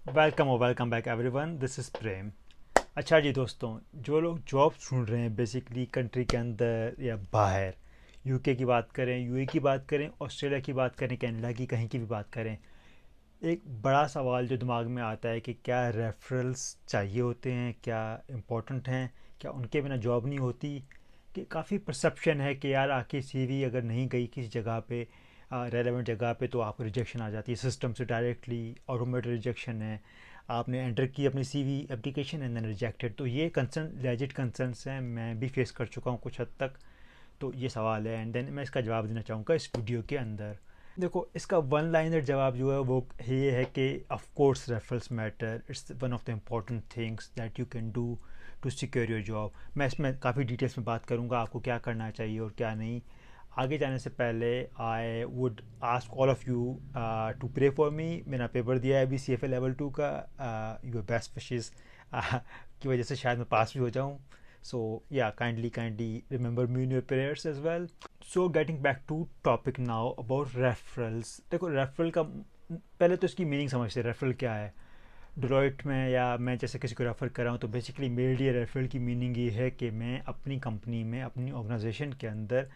Welcome back everyone, this is Prem. अच्छा जी दोस्तों, जो लोग जॉब ढूंढ रहे हैं बेसिकली कंट्री के अंदर या बाहर, यूके की बात करें, यूए की बात करें, ऑस्ट्रेलिया की बात करें, कनाडा की कहीं की भी बात करें, एक बड़ा सवाल जो दिमाग में आता है कि क्या रेफरल्स चाहिए होते हैं, क्या इम्पोर्टेंट हैं, क्या उनके बिना जॉब नहीं होती। कि काफ़ी परसेप्शन है कि यार आपकी सीवी अगर नहीं गई किसी जगह पे, रेलेवेंट जगह पे, तो आपको रिजेक्शन आ जाती है सिस्टम से डायरेक्टली। ऑटोमेटेड रिजेक्शन है, आपने एंटर की अपनी CV application and then rejected. तो ये कंसर्न लेजिट कंसर्न्स हैं, मैं भी फेस कर चुका हूँ कुछ हद तक। तो ये सवाल है एंड देन मैं इसका जवाब देना चाहूँगा इस वीडियो के अंदर। देखो, इसका वन लाइनर जवाब जो है वो ये है कि of course referrals matter, it's one of the important things that you can do to secure your job. मैं इसमें काफ़ी डिटेल्स में बात करूँगा आपको क्या करना चाहिए और क्या नहीं। आगे जाने से पहले I would ask all of you to pray for me. मैंने पेपर दिया है अभी CFA लेवल 2 का। योर बेस्ट विशेस की वजह से शायद मैं पास भी हो जाऊँ। सो या kindly remember me in your prayers as well. So getting back to topic now about referrals. देखो, रेफरल का पहले तो इसकी मीनिंग समझते हैं, रेफरल क्या है। डिलॉयट में या मैं जैसे किसी को रेफ़र कर रहा हूँ तो बेसिकली मेरे लिए रेफरल की मीनिंग ये है कि मैं अपनी कंपनी में, अपनी ऑर्गेनाइजेशन के अंदर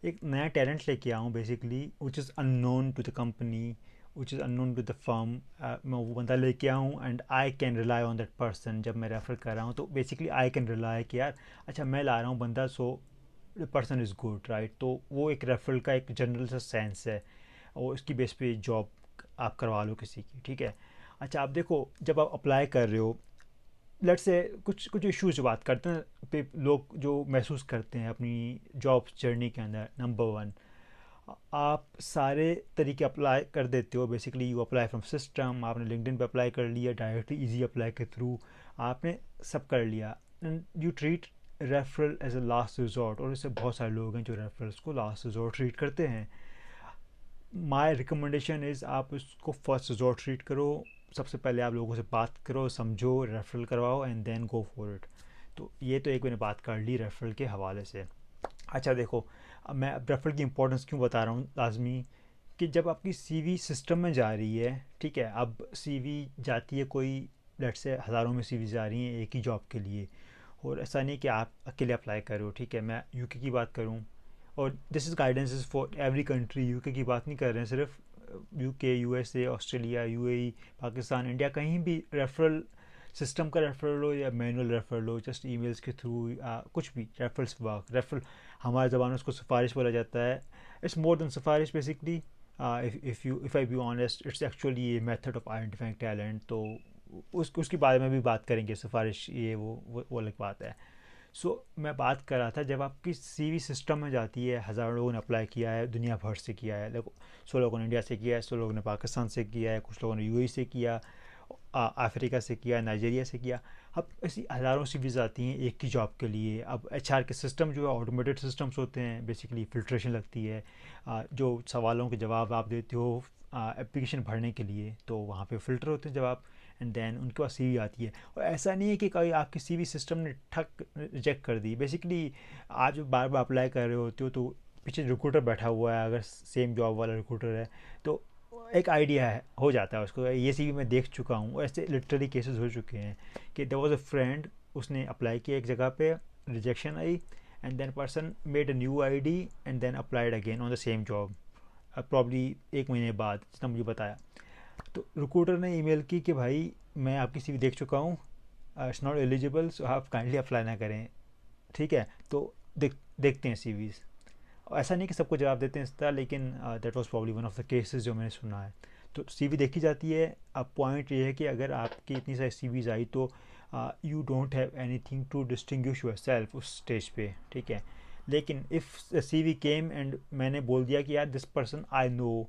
एक नया टैलेंट लेके आऊँ basically, which is unknown to the company, which is unknown to the firm. मैं वो बंदा लेके आऊँ and I can rely on that person. जब मैं रेफ़र कर रहा हूँ तो बेसिकली आई कैन रिलाई कि यार अच्छा मैं ला रहा हूँ बंदा, so the person is good, right. तो वो एक रेफरल का एक जनरल सा सेंस है और इसकी बेस पे जॉब आप करवा लो किसी की, ठीक है। अच्छा, आप देखो, जब आप अप्लाई कर रहे हो, लेट्स से कुछ कुछ इश्यूज जो बात करते हैं पे लोग जो महसूस करते हैं अपनी जॉब जर्नी के अंदर। नंबर वन, आप सारे तरीके अप्लाई कर देते हो। Basically you apply from system, आपने लिंक्डइन पे अप्लाई कर लिया डायरेक्टली इजी अप्लाई के थ्रू, आपने सब कर लिया and you treat referral as a last resort. और इससे बहुत सारे लोग हैं जो रेफरल्स को लास्ट रिजॉर्ट ट्रीट करते हैं। माय रिकमेंडेशन इज़ आप उसको फर्स्ट रिजॉर्ट ट्रीट करो। सबसे पहले आप लोगों से बात करो, समझो, रेफरल करवाओ and then go for it. तो ये तो एक मैंने बात कर ली रेफरल के हवाले से। अच्छा देखो, अब मैं अब रेफरल की इंपॉर्टेंस क्यों बता रहा हूँ लाजमी, कि जब आपकी सीवी सिस्टम में जा रही है, ठीक है, अब सीवी जाती है कोई, लेट से हज़ारों में सीवी जा रही हैं एक ही जॉब के लिए। और ऐसा नहीं कि आप अकेले अप्लाई करो, ठीक है। मैं यूके की बात करूँ, और this is guidance is for every country, UK की बात नहीं कर रहे हैं सिर्फ। UK, USA, Australia, UAE, Pakistan, India, कहीं भी रेफरल सिस्टम का रेफरल हो या मैनुअल रेफरल हो, जस्ट ईमेल्स के थ्रू, कुछ भी रेफरल्स वर्क। रेफरल हमारे ज़बान में उसको सिफारिश बोला जाता है। इट्स मोर देन सिफारिश basically. If I be honest, it's actually a method of identifying talent. तो उसके बारे में भी बात करेंगे, सिफारिश ये वो अलग बात है। मैं बात कर रहा था, जब आपकी सीवी सिस्टम में जाती है, हज़ारों लोगों ने अप्लाई किया है, दुनिया भर से किया है। देखो, 100 लोगों ने इंडिया से किया है, 100 लोगों ने पाकिस्तान से किया है, कुछ लोगों ने यूएई से किया, अफ्रीका से किया, नाइजीरिया से किया। अब ऐसी हज़ारों सीवीज आती हैं एक ही जॉब के लिए। अब एचआर के सिस्टम जो है ऑटोमेटेड सिस्टम्स होते हैं, बेसिकली फ़िल्ट्रेशन लगती है। जो सवालों के जवाब आप देते हो एप्लीकेशन भरने के लिए, तो वहाँ पे फ़िल्टर होते हैं जवाब एंड देन उनके पास सीवी आती है। और ऐसा नहीं है कि कभी आपकी सीवी सिस्टम ने ठक रिजेक्ट कर दी। बेसिकली आप जब बार बार अप्लाई कर रहे होते हो तो पीछे रिक्रूटर बैठा हुआ है, अगर सेम जॉब वाला रिक्रूटर है तो एक आइडिया है, हो जाता है उसको। ये सीवी मैं देख चुका हूँ, ऐसे लिटरली केसेस हो चुके हैं कि देयर वाज अ फ्रेंड, उसने अप्लाई किया एक जगह पे, रिजेक्शन आई and then person made a new ID and then applied again on the same job, probably 1 महीने बाद, जितना मुझे बताया। तो रिक्रूटर ने ईमेल की कि भाई मैं आपकी सीवी देख चुका हूँ, इट्स नॉट एलिजिबल, सो आप काइंडली अप्लाई ना करें, ठीक है। तो देखते हैं सीवीज़। ऐसा नहीं कि सबको जवाब देते हैं इस तरह, लेकिन that was probably one of the cases जो मैंने सुना है। तो सीवी देखी जाती है। अब पॉइंट ये है कि अगर आपकी इतनी सारी सीवीज आई तो you don't have anything to distinguish yourself उस स्टेज पे, ठीक है। लेकिन इफ़ सीवी केम एंड मैंने बोल दिया कि यार this person I know,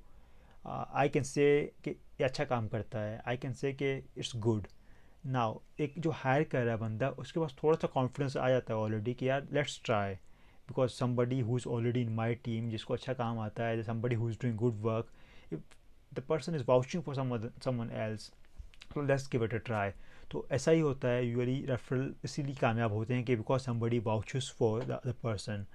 I can say कि ये अच्छा काम करता है, आई कैन से कि इट्स गुड। नाउ एक जो हायर कर रहा है बंदा, उसके पास थोड़ा सा कॉन्फिडेंस आ जाता है ऑलरेडी कि यार let's try, because somebody who is already in my team, जिसको अच्छा काम आता है, somebody who is doing good work, if the person is vouching for someone else, तो let's give it a try. तो ऐसा ही होता है यूजली, रेफरल इसीलिए कामयाब होते हैं कि because somebody vouches for the person.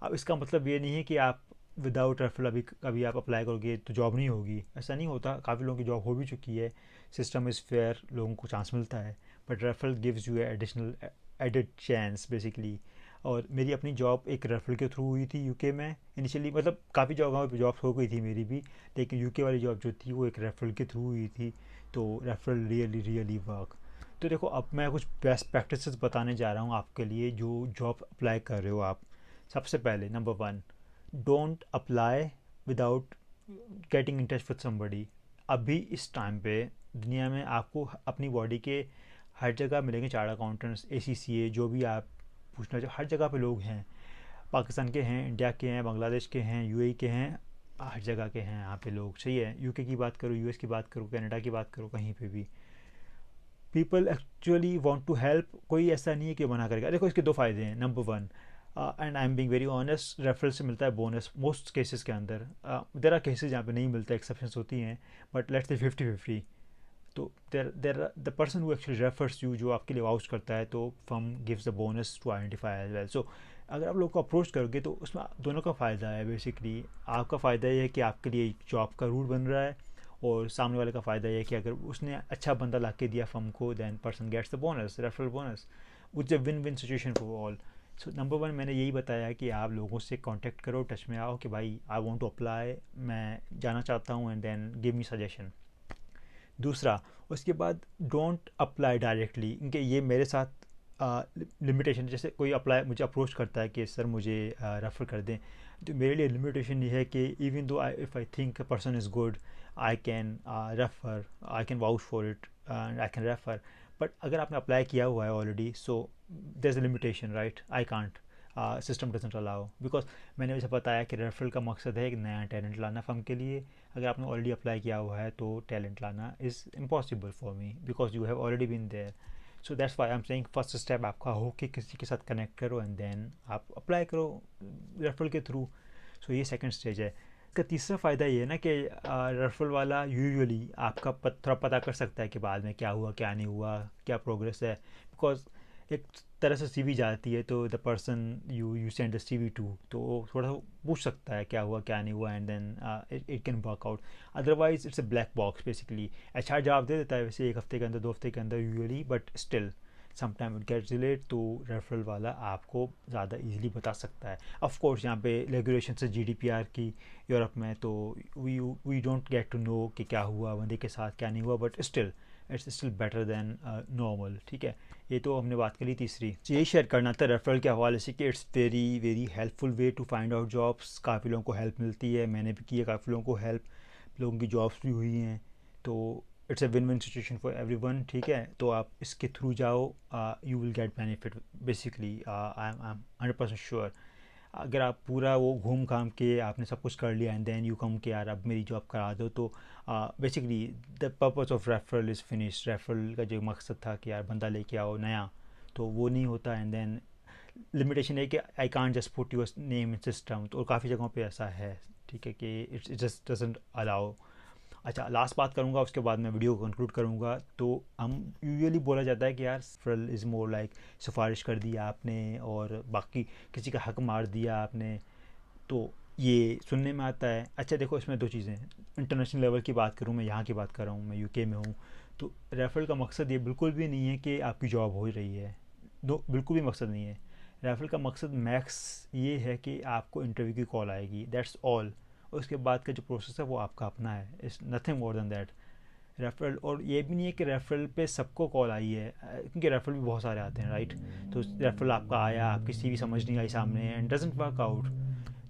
अब इसका मतलब ये नहीं है कि आप विदाउट रेफरल अभी आप अप्लाई करोगे तो जॉब नहीं होगी, ऐसा नहीं होता। काफ़ी लोगों की जॉब हो भी चुकी है, सिस्टम इज़ फेयर, लोगों को चांस मिलता है, but referral gives you additional added chance basically. और मेरी अपनी जॉब एक रेफरल के थ्रू हुई थी यूके में इनिशियली, मतलब काफ़ी जगहों पे जॉब हो गई थी मेरी भी, लेकिन यूके वाली जॉब जो थी वो एक रेफरल के थ्रू हुई थी। तो रेफरल रियली रियली वर्क। तो देखो, अब मैं कुछ बेस्ट प्रैक्टिसेस बताने जा रहा हूँ आपके लिए जो जॉब अप्लाई कर रहे हो आप। सबसे पहले number 1, don't apply without getting in touch with somebody. अभी इस टाइम पे दुनिया में आपको अपनी बॉडी के हर जगह मिलेंगे चार्ट अकाउंटेंट्स, ACCA, जो भी आप पूछना चाहो, हर जगह पे लोग हैं। पाकिस्तान के हैं, इंडिया के हैं, बांग्लादेश के हैं, UAE के हैं, हर जगह के हैं यहाँ पे लोग, सही है। यूके की बात करो, US की बात करो, कनाडा की बात करो, कहीं पे भी people actually want to help. कोई ऐसा नहीं है कि मना करेगा। देखो, इसके दो फ़ायदे हैं। Number 1, and I am being very honest, referral से मिलता है बोनस मोस्ट केसेस के अंदर। देर आर केसेस जहाँ पे नहीं मिलता, एक्सेप्शंस होती हैं, बट लेट्स से 50-50। तो there the person who actually refers you, जो आपके लिए वाउच करता है, तो firm gives the bonus to identify as well. So अगर आप लोग को अप्रोच करोगे तो उसमें दोनों का फ़ायदा है बेसिकली। आपका फ़ायदा ये है कि आपके लिए जॉब का रूट बन रहा है, और सामने वाले का फ़ायदा ये है कि अगर उसने अच्छा बंदा ला के दिया फर्म को, than person gets the bonus, referral bonus, which a win win situation for all. So number 1 मैंने यही बताया कि आप लोगों से कांटेक्ट करो, टच में आओ कि भाई आई वांट टू अप्लाई, मैं जाना चाहता हूँ, and then give me suggestion. दूसरा, उसके बाद डोंट अप्लाई डायरेक्टली, क्योंकि ये मेरे साथ लिमिटेशन, जैसे कोई अप्लाई मुझे अप्रोच करता है कि सर मुझे रेफ़र कर दें, तो मेरे लिए लिमिटेशन ये है कि even though if I think person is good, I can refer, I can vouch for it, I can refer. But अगर आपने अप्लाई किया हुआ है already, so there is a limitation, right? I can't, system doesn't allow, because मैंने वैसे बताया कि referral का मकसद है एक नया टैलेंट लाना फर्म के लिए। अगर आपने ऑलरेडी अप्लाई किया हुआ है तो टैलेंट लाना is impossible for me, because you have already been there. So that's why I am saying first step आपका हो कि किसी के साथ कनेक्ट करो, एंड देन आप अप्लाई करो रेफरल के थ्रू। सो ये सेकंड स्टेज है। इसका तीसरा फ़ायदा ये है ना कि रेफरल वाला यूजुअली आपका थोड़ा पता कर सकता है कि बाद में क्या हुआ, क्या नहीं हुआ, क्या प्रोग्रेस है, बिकॉज एक तरह से CV जाती है, तो the person you send the CV to, तो वो थोड़ा सा पूछ सकता है क्या हुआ, क्या नहीं हुआ, and then it can work out. Otherwise it's a black box basically. HR जवाब दे देता है वैसे 1 हफ्ते के अंदर, 2 हफ्ते के अंदर usually, but still sometime it gets delayed, तो रेफरल वाला आपको ज़्यादा इजीली बता सकता है। ऑफ कोर्स यहाँ पे रेगुलेशन है GDPR की यूरोप में, तो we don't get to know कि क्या हुआ बंदे के साथ, क्या नहीं हुआ, but still it's still better than normal, ठीक है। ये तो हमने बात करी तीसरी। तो यही शेयर करना था रेफरल के हवाले से कि it's very very helpful way to find out jobs. काफ़ी लोगों को हेल्प मिलती है, मैंने भी की है, काफ़ी लोगों को हेल्प, लोगों की जॉब्स भी हुई हैं, तो it's a win win situation for everyone, ठीक है। तो आप इसके थ्रू जाओ, you will get benefit basically, I am 100% sure. अगर आप पूरा वो घूम घाम के आपने सब कुछ कर लिया, एंड देन यू कम के यार अब मेरी जॉब करा दो, तो basically the purpose of referral is finish. Referral का जो मकसद था कि यार बंदा लेके आओ नया, तो वो नहीं होता। एंड देन लिमिटेशन है कि I can't just put your name in system, तो काफ़ी जगहों पे ऐसा है, ठीक है, कि इट्स जस्ट डजंट अलाउ। अच्छा, लास्ट बात करूँगा, उसके बाद मैं वीडियो को कंक्लूड करूँगा। तो हम यूजुअली बोला जाता है कि यार रेफरल इज़ मोर लाइक सिफारिश कर दी आपने और बाकी किसी का हक मार दिया आपने, तो ये सुनने में आता है। अच्छा देखो, इसमें दो चीज़ें हैं। इंटरनेशनल लेवल की बात करूँ, मैं यहाँ की बात कर रहा हूँ, मैं यूके में हूँ, तो रेफरल का मकसद ये बिल्कुल भी नहीं है कि आपकी जॉब हो ही रही है, दो बिल्कुल भी मकसद नहीं है। रेफरल का मकसद मैक्स ये है कि आपको इंटरव्यू की कॉल आएगी, दैट्स ऑल। उसके बाद का जो प्रोसेस है वो आपका अपना है, it's nothing more than that. Referral, और ये भी नहीं है कि रेफरल पे सबको कॉल आई है, क्योंकि रेफरल भी बहुत सारे आते हैं, राइट? तो रेफरल आपका आया, आपकी CV समझ नहीं आई सामने, एंड डजंट वर्क आउट,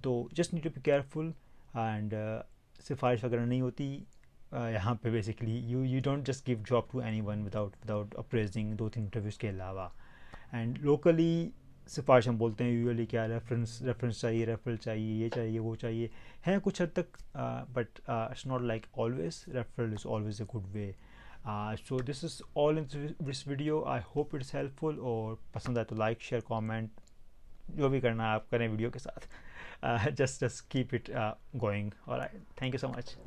तो just need to be careful. And सिफारिश वगैरह नहीं होती यहाँ पे basically. You don't just give job to any one without appraising 2-3 interviews के अलावा। एंड लोकली सिफारिश हम बोलते हैं यूजुअली क्या, रेफरेंस चाहिए, रेफरल चाहिए, ये चाहिए, वो चाहिए, हैं कुछ हद तक, but it's not like always. Referral is always a good way. So this is all in this video, I hope it's helpful, और पसंद आए तो लाइक शेयर कमेंट जो भी करना है आप करें वीडियो के साथ। Just keep it going. All right, thank you so much.